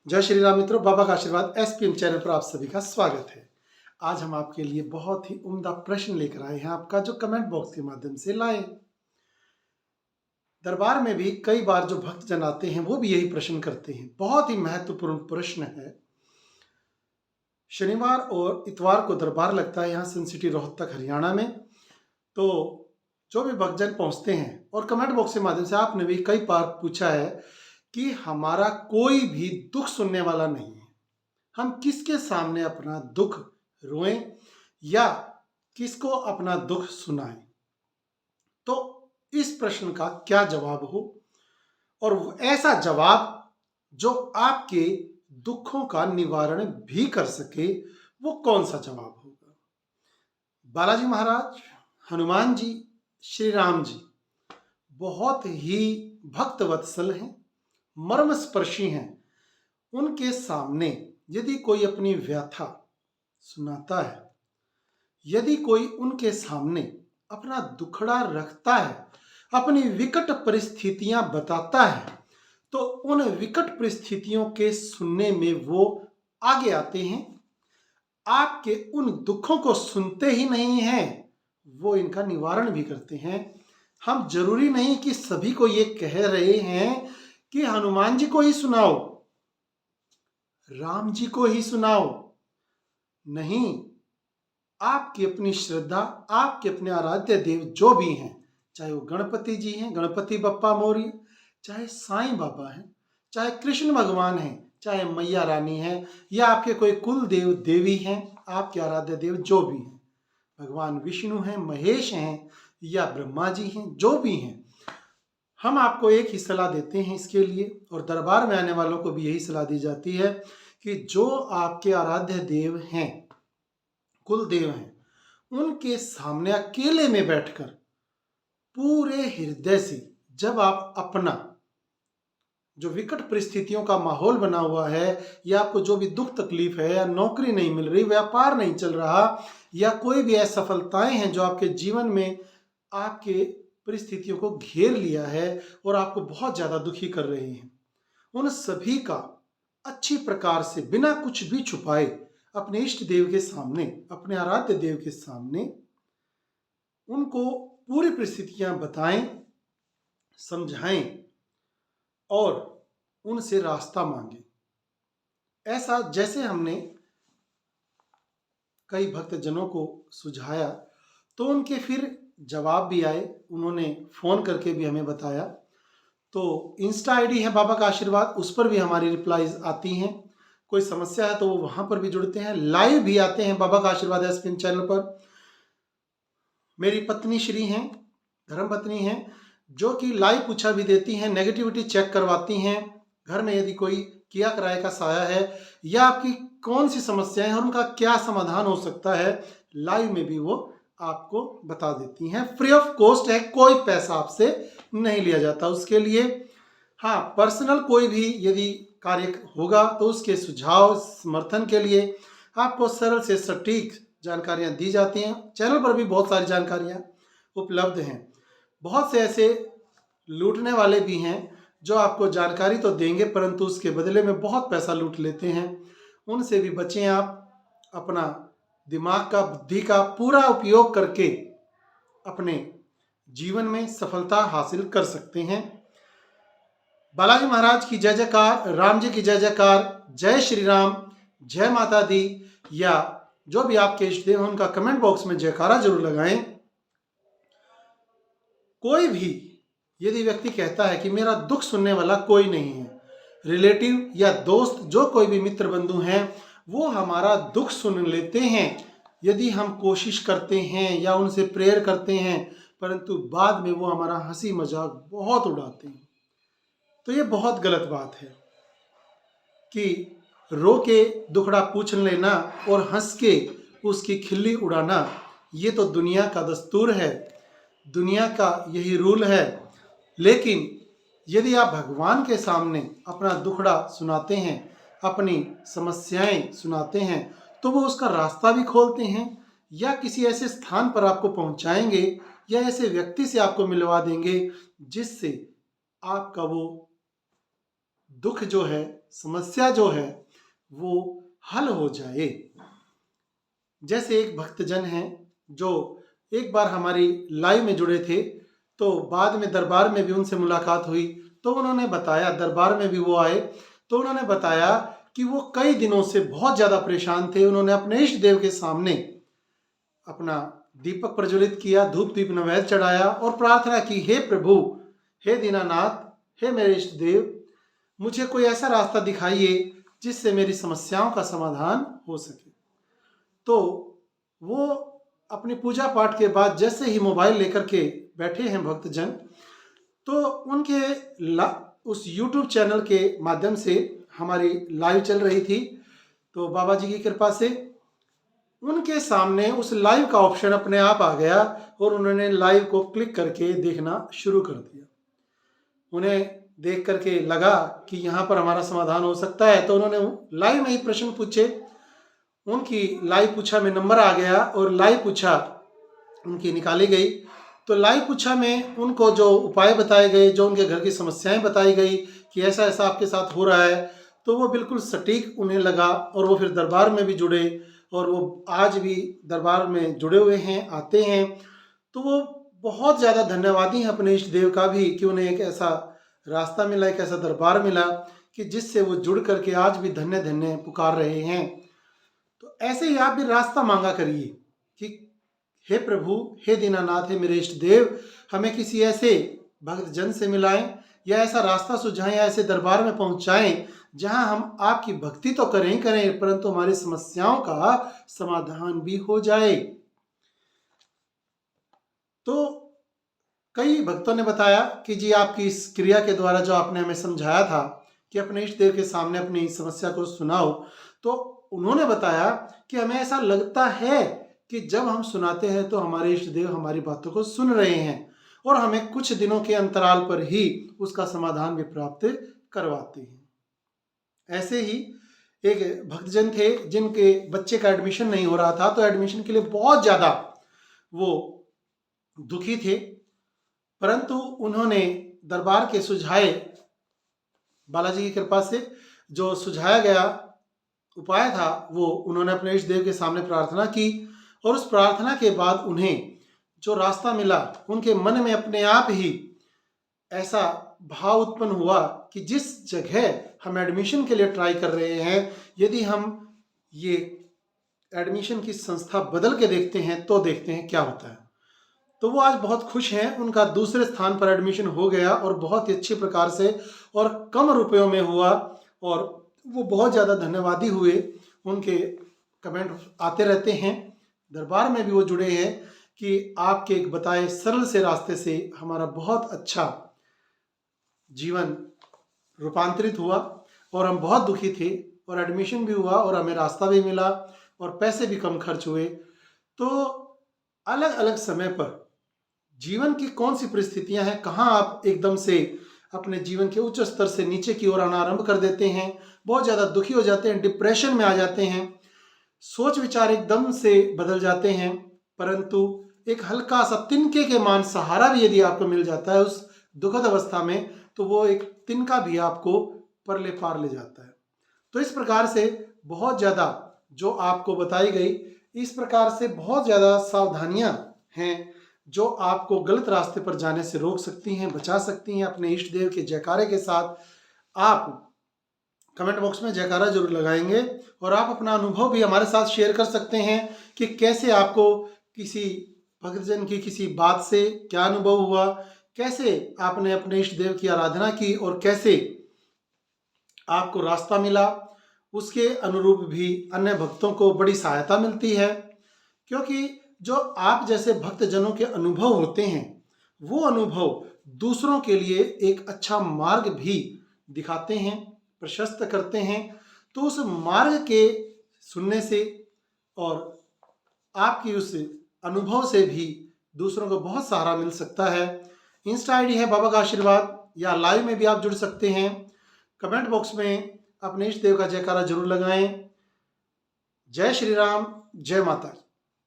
जय श्री राम मित्रों, बाबा का आशीर्वाद एसपीएम चैनल पर आप सभी का स्वागत है। आज हम आपके लिए बहुत ही उम्दा प्रश्न लेकर आए हैं, आपका जो कमेंट बॉक्स के माध्यम से लाए। दरबार में भी कई बार जो भक्तजन आते हैं वो भी यही प्रश्न करते हैं। बहुत ही महत्वपूर्ण प्रश्न है। शनिवार और इतवार को दरबार लगता है यहाँ सन सिटी रोहतक हरियाणा में। तो जो भी भक्तजन पहुँचते हैं और कमेंट बॉक्स के माध्यम से आपने भी कई बार पूछा है कि हमारा कोई भी दुख सुनने वाला नहीं है, हम किसके सामने अपना दुख रोएं या किसको अपना दुख सुनाएं। तो इस प्रश्न का क्या जवाब हो और ऐसा जवाब जो आपके दुखों का निवारण भी कर सके, वो कौन सा जवाब होगा। बालाजी महाराज, हनुमान जी, श्री राम जी बहुत ही भक्त वत्सल हैं, मर्मस्पर्शी हैं। उनके सामने यदि कोई अपनी व्यथा सुनाता है, यदि कोई उनके सामने अपना दुखड़ा रखता है, अपनी विकट परिस्थितियां बताता है, तो उन विकट परिस्थितियों के सुनने में वो आगे आते हैं। आपके उन दुखों को सुनते ही नहीं हैं, वो इनका निवारण भी करते हैं। हम जरूरी नहीं कि सभी को ये कह रहे हैं कि हनुमान जी को ही सुनाओ, राम जी को ही सुनाओ। नहीं, आपकी अपनी श्रद्धा, आपके अपने आराध्य देव जो भी हैं, चाहे वो गणपति जी हैं, गणपति बप्पा मौर्य, चाहे साईं बाबा हैं, चाहे कृष्ण भगवान हैं, चाहे मैया रानी है, या आपके कोई कुल देव देवी हैं, आपके आराध्य देव जो भी हैं, भगवान विष्णु हैं, महेश हैं या ब्रह्मा जी हैं, जो भी हैं, हम आपको एक ही सलाह देते हैं इसके लिए। और दरबार में आने वालों को भी यही सलाह दी जाती है कि जो आपके आराध्य देव हैं, कुल देव हैं, उनके सामने अकेले में बैठकर पूरे हृदय से जब आप अपना जो विकट परिस्थितियों का माहौल बना हुआ है, या आपको जो भी दुख तकलीफ है, या नौकरी नहीं मिल रही, व्यापार नहीं चल रहा, या कोई भी असफलताएं हैं जो आपके जीवन में आपके परिस्थितियों को घेर लिया है और आपको बहुत ज्यादा दुखी कर रही हैं, उन सभी का अच्छी प्रकार से बिना कुछ भी छुपाए अपने इष्ट देव के सामने, अपने आराध्य देव के सामने उनको पूरी परिस्थितियां बताएं, समझाएं और उनसे रास्ता मांगे। ऐसा जैसे हमने कई भक्तजनों को सुझाया तो उनके फिर जवाब भी आए, उन्होंने फोन करके भी हमें बताया। तो इंस्टा आईडी है बाबा का आशीर्वाद, उस पर भी हमारी रिप्लाईज आती हैं। कोई समस्या है तो वो वहां पर भी जुड़ते हैं, लाइव भी आते हैं बाबा का आशीर्वाद एसपीएम चैनल पर। मेरी पत्नी श्री हैं, धर्म पत्नी हैं, जो कि लाइव पूछा भी देती हैं, नेगेटिविटी चेक करवाती हैं। घर में यदि कोई किया कराए का साया है या आपकी कौन सी समस्याएं हैं और उनका क्या समाधान हो सकता है, लाइव में भी वो आपको बता देती हैं। फ्री ऑफ कॉस्ट है, कोई पैसा आपसे नहीं लिया जाता उसके लिए। हाँ, पर्सनल कोई भी यदि कार्य होगा तो उसके सुझाव समर्थन के लिए आपको सरल से सटीक जानकारियां दी जाती हैं। चैनल पर भी बहुत सारी जानकारियां उपलब्ध हैं। बहुत से ऐसे लूटने वाले भी हैं जो आपको जानकारी तो देंगे परंतु उसके बदले में बहुत पैसा लूट लेते हैं। उनसे भी बचें आप। अपना दिमाग का, बुद्धि का पूरा उपयोग करके अपने जीवन में सफलता हासिल कर सकते हैं। बालाजी महाराज की जय जयकार, राम जी की जय जयकार, जय श्री राम, जय माता दी, या जो भी आपके इष्ट देव हैं उनका कमेंट बॉक्स में जयकारा जरूर लगाएं। कोई भी यदि व्यक्ति कहता है कि मेरा दुख सुनने वाला कोई नहीं है, रिलेटिव या दोस्त, जो कोई भी मित्र बंधु हैं, वो हमारा दुख सुन लेते हैं यदि हम कोशिश करते हैं या उनसे प्रेयर करते हैं, परंतु बाद में वो हमारा हंसी मजाक बहुत उड़ाते हैं। तो ये बहुत गलत बात है कि रो के दुखड़ा पूछ लेना और हंस के उसकी खिल्ली उड़ाना, ये तो दुनिया का दस्तूर है, दुनिया का यही रूल है। लेकिन यदि आप भगवान के सामने अपना दुखड़ा सुनाते हैं, अपनी समस्याएं सुनाते हैं, तो वो उसका रास्ता भी खोलते हैं या किसी ऐसे स्थान पर आपको पहुंचाएंगे या ऐसे व्यक्ति से आपको मिलवा देंगे जिससे आपका वो दुख जो है समस्या जो है वो हल हो जाए। जैसे एक भक्तजन हैं जो एक बार हमारी लाइव में जुड़े थे, तो बाद में दरबार में भी उनसे मुलाकात हुई, तो उन्होंने बताया, दरबार में भी वो आए तो उन्होंने बताया कि वो कई दिनों से बहुत ज़्यादा परेशान थे। उन्होंने अपने इष्ट देव के सामने अपना दीपक प्रज्वलित किया, धूप दीप नैवेद्य चढ़ाया और प्रार्थना की, हे प्रभु, हे दीनानाथ, हे मेरे इष्ट देव, मुझे कोई ऐसा रास्ता दिखाइए जिससे मेरी समस्याओं का समाधान हो सके। तो वो अपनी पूजा पाठ के बाद जैसे ही मोबाइल लेकर के बैठे हैं भक्तजन, तो उनके उस YouTube चैनल के माध्यम से हमारी लाइव चल रही थी, तो बाबा जी की कृपा से उनके सामने उस लाइव का ऑप्शन अपने आप आ गया और उन्होंने लाइव को क्लिक करके देखना शुरू कर दिया। उन्हें देख करके लगा कि यहाँ पर हमारा समाधान हो सकता है, तो उन्होंने लाइव में ही प्रश्न पूछे। उनकी लाइव पूछा में नंबर आ गया और लाइव पूछा उनकी निकाली गई। तो लाइव पूछा में उनको जो उपाय बताए गए, जो उनके घर की समस्याएं बताई गई कि ऐसा ऐसा आपके साथ हो रहा है, तो वो बिल्कुल सटीक उन्हें लगा और वो फिर दरबार में भी जुड़े और वो आज भी दरबार में जुड़े हुए हैं, आते हैं। तो वो बहुत ज़्यादा धन्यवादी हैं अपने इष्ट देव का भी कि उन्हें एक ऐसा रास्ता मिला, एक ऐसा दरबार मिला कि जिससे वो जुड़ करके आज भी धन्य धन्य पुकार रहे हैं। तो ऐसे ही आप भी रास्ता मांगा करिए कि हे प्रभु, हे दीनानाथ, हे मेरे इष्ट देव, हमें किसी ऐसे भक्त जन से मिलाएं या ऐसा रास्ता सुझाएं या ऐसे दरबार में पहुंचाएं जहां हम आपकी भक्ति तो करें ही करें, परंतु हमारी समस्याओं का समाधान भी हो जाए। तो कई भक्तों ने बताया कि जी आपकी इस क्रिया के द्वारा जो आपने हमें समझाया था कि अपने इष्ट देव के सामने अपनी समस्या को सुनाओ, तो उन्होंने बताया कि हमें ऐसा लगता है कि जब हम सुनाते हैं तो हमारे इष्ट देव हमारी बातों को सुन रहे हैं और हमें कुछ दिनों के अंतराल पर ही उसका समाधान भी प्राप्त करवाते हैं। ऐसे ही एक भक्तजन थे जिनके बच्चे का एडमिशन नहीं हो रहा था, तो एडमिशन के लिए बहुत ज़्यादा वो दुखी थे, परंतु उन्होंने दरबार के सुझाए, बालाजी की कृपा से जो सुझाया गया उपाय था, वो उन्होंने अपने इष्ट देव के सामने प्रार्थना की और उस प्रार्थना के बाद उन्हें जो रास्ता मिला, उनके मन में अपने आप ही ऐसा भाव उत्पन्न हुआ कि जिस जगह हम एडमिशन के लिए ट्राई कर रहे हैं, यदि हम ये एडमिशन की संस्था बदल के देखते हैं तो देखते हैं क्या होता है। तो वो आज बहुत खुश हैं, उनका दूसरे स्थान पर एडमिशन हो गया और बहुत ही अच्छे प्रकार से और कम रुपयों में हुआ और वो बहुत ज़्यादा धन्यवादी हुए। उनके कमेंट आते रहते हैं, दरबार में भी वो जुड़े हैं कि आपके एक बताए सरल से रास्ते से हमारा बहुत अच्छा जीवन रूपांतरित हुआ और हम बहुत दुखी थे और एडमिशन भी हुआ और हमें रास्ता भी मिला और पैसे भी कम खर्च हुए। तो अलग अलग समय पर जीवन की कौन सी परिस्थितियां हैं, कहाँ आप एकदम से अपने जीवन के उच्च स्तर से नीचे की ओर आना आरंभ कर देते हैं, बहुत ज़्यादा दुखी हो जाते हैं, डिप्रेशन में आ जाते हैं, सोच विचार एकदम से बदल जाते हैं, परंतु एक हल्का सा तिनके के मान सहारा भी यदि आपको मिल जाता है उस दुखद अवस्था में, तो वो एक तिनका भी आपको परले पार ले जाता है। तो इस प्रकार से बहुत ज़्यादा जो आपको बताई गई, इस प्रकार से बहुत ज़्यादा सावधानियां हैं जो आपको गलत रास्ते पर जाने से रोक सकती हैं, बचा सकती हैं। अपने इष्ट देव के जयकारे के साथ आप कमेंट बॉक्स में जयकारा जरूर लगाएंगे और आप अपना अनुभव भी हमारे साथ शेयर कर सकते हैं कि कैसे आपको किसी भक्तजन की किसी बात से क्या अनुभव हुआ, कैसे आपने अपने इष्ट देव की आराधना की और कैसे आपको रास्ता मिला। उसके अनुरूप भी अन्य भक्तों को बड़ी सहायता मिलती है, क्योंकि जो आप जैसे भक्तजनों के अनुभव होते हैं, वो अनुभव दूसरों के लिए एक अच्छा मार्ग भी दिखाते हैं, प्रशस्त करते हैं। तो उस मार्ग के सुनने से और आपकी उस अनुभव से भी दूसरों को बहुत सहारा मिल सकता है। इंस्टा आईडी है बाबा का आशीर्वाद, या लाइव में भी आप जुड़ सकते हैं। कमेंट बॉक्स में अपने इष्ट देव का जयकारा जरूर लगाएं। जय श्री राम, जय माता।